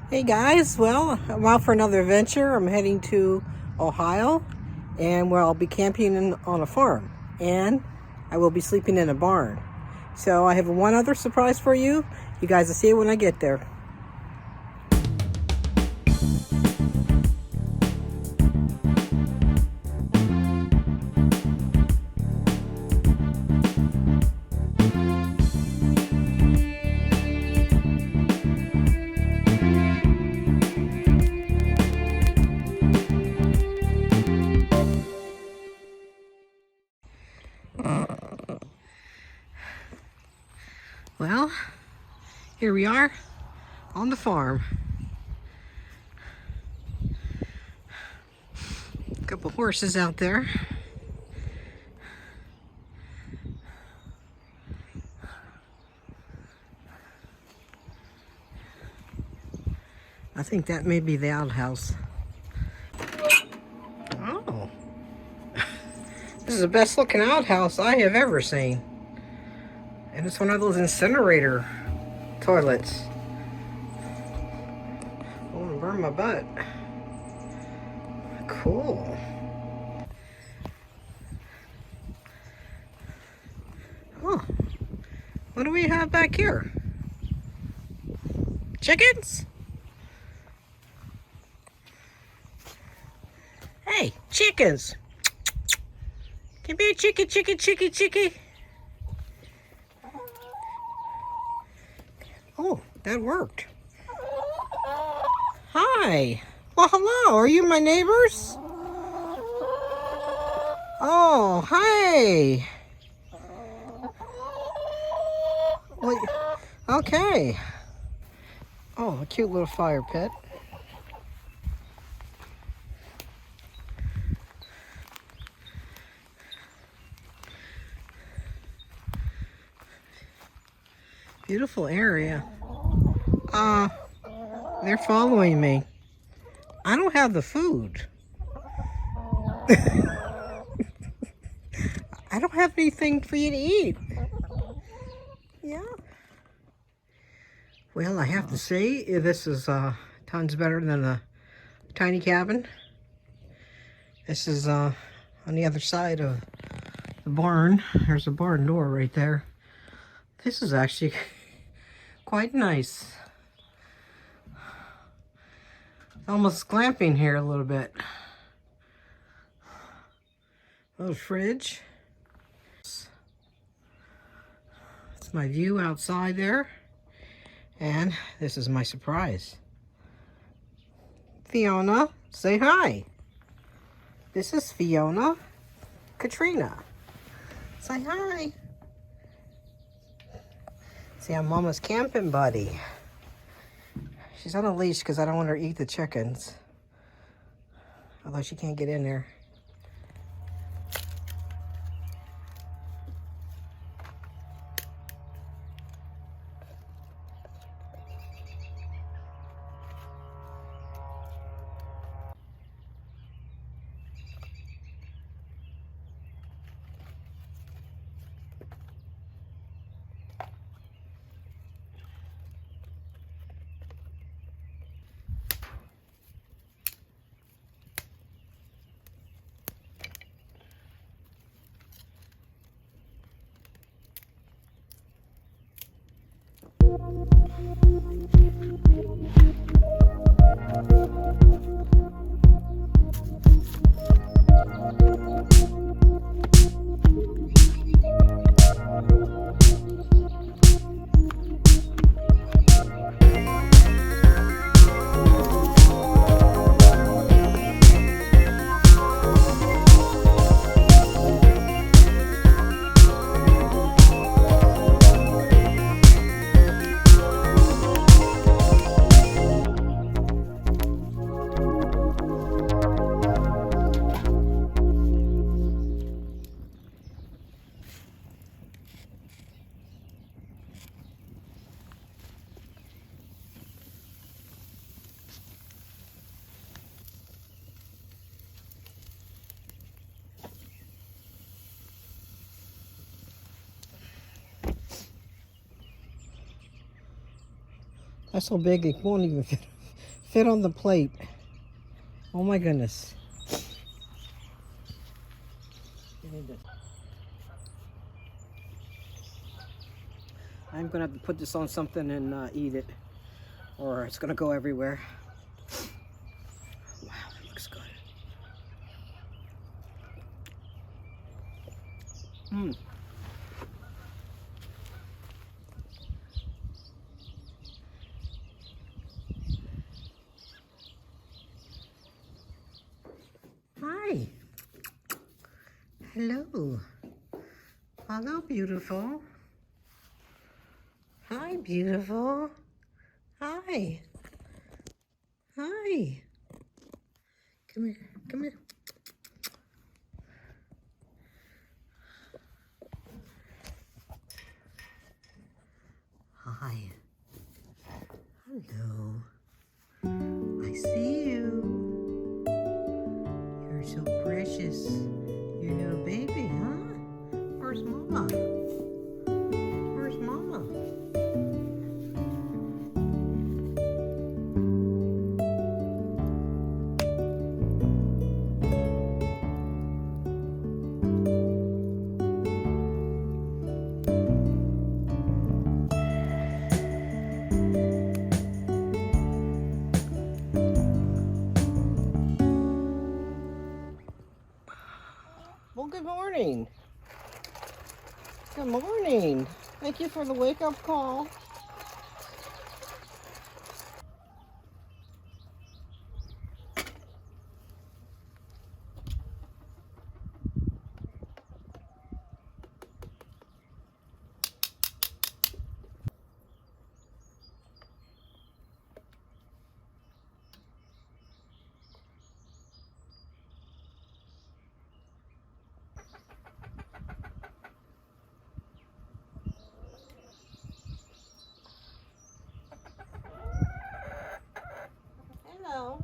Hey guys, well, I'm out for another adventure. I'm heading to Ohio, and where I'll be camping on a farm, and I will be sleeping in a barn. So I have one other surprise for you. You guys will see it when I get there. Well, here we are on the farm. A couple horses out there. I think that may be the outhouse. Oh, this is the best looking outhouse I have ever seen. And it's one of those incinerator toilets. I want to burn my butt. Cool. Oh, what do we have back here? Chickens? Hey, chickens! Come here, chicky. Oh, that worked. Hi. Well, hello. Are you my neighbors? Oh, hi. Wait. Okay. Oh, a cute little fire pit. Beautiful area. They're following me. I don't have the food. I don't have anything for you to eat. Yeah. Well, I have to say, this is tons better than a tiny cabin. This is on the other side of the barn. There's a barn door right there. This is actually quite nice. Almost glamping here a little bit. Little fridge. It's my view outside there. And this is my surprise. Fiona, say hi. This is Fiona Katrina. Say hi. See, I'm Mama's camping buddy. She's on a leash because I don't want her to eat the chickens. Although she can't get in there. That's so big it won't even fit fit on the plate. Oh my goodness. I'm gonna have to put this on something and eat it, or it's gonna go everywhere. Wow, that looks good. Mmm. Hi. Hello. Hello, beautiful. Hi, beautiful. Hi. Hi. Come here. Come here. Hi. Hello. I see you. You're so precious. You're a little baby, huh? Where's Mama? Where's Mama? Well, good morning. Good morning. Thank you for the wake-up call. Hello.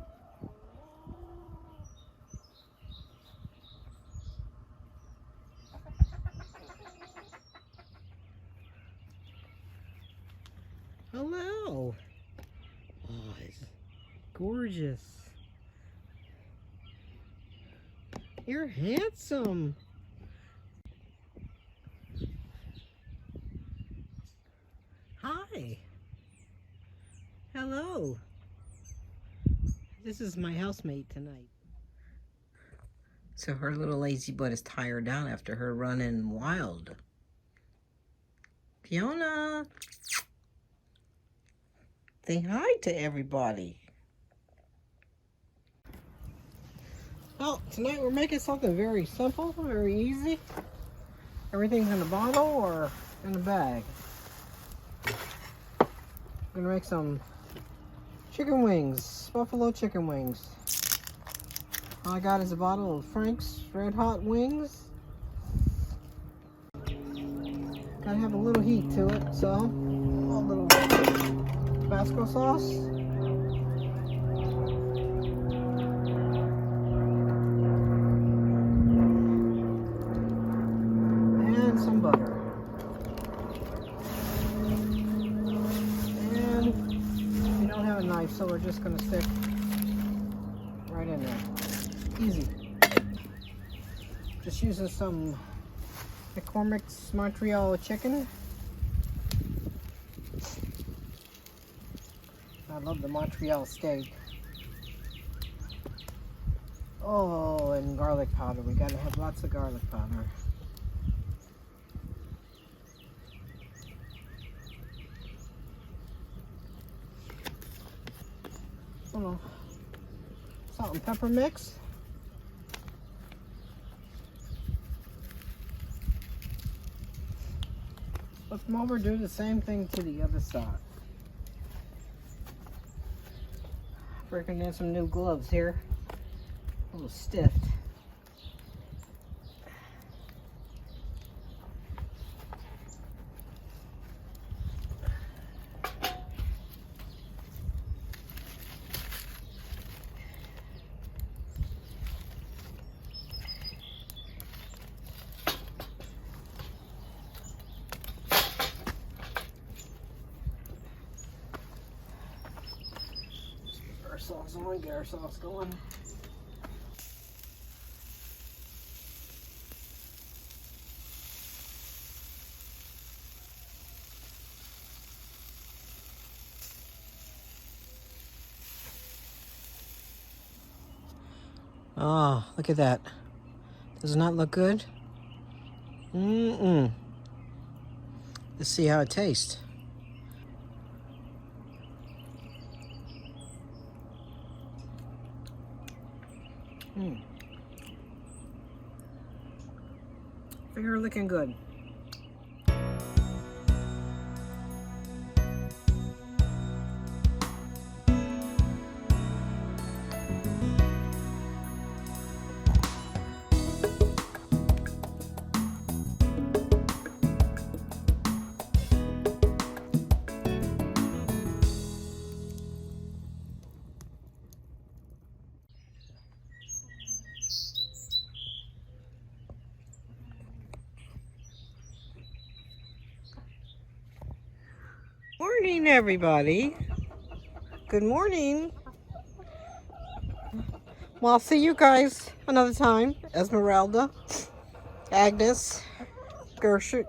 Hello. Oh, it's gorgeous. You're handsome. Hi. Hello. This is my housemate tonight. So her little lazy butt is tired out after her running wild. Fiona. Say hi to everybody. Well, tonight we're making something very simple, very easy. Everything's in a bottle or in a bag. I'm gonna make some chicken wings, buffalo chicken wings. All I got is a bottle of Frank's Red Hot Wings. Gotta have a little heat to it, so a little Tabasco sauce. And some butter. And we don't have a knife, so we're just gonna stick right in there. Easy. Just using some McCormick's Montreal chicken. I love the Montreal steak. Oh, and garlic powder. We gotta have lots of garlic powder. Little salt and pepper mix. Flip them over, do the same thing to the other side. Working in some new gloves here. A little stiff. ourselves on, get ourselves going. Oh, look at that. Does it not look good? Mm-mm. Let's see how it tastes. Finger looking good. Morning, everybody. Good morning. Well, I'll see you guys another time. Esmeralda, Agnes, Gertrude,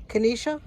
Kanisha.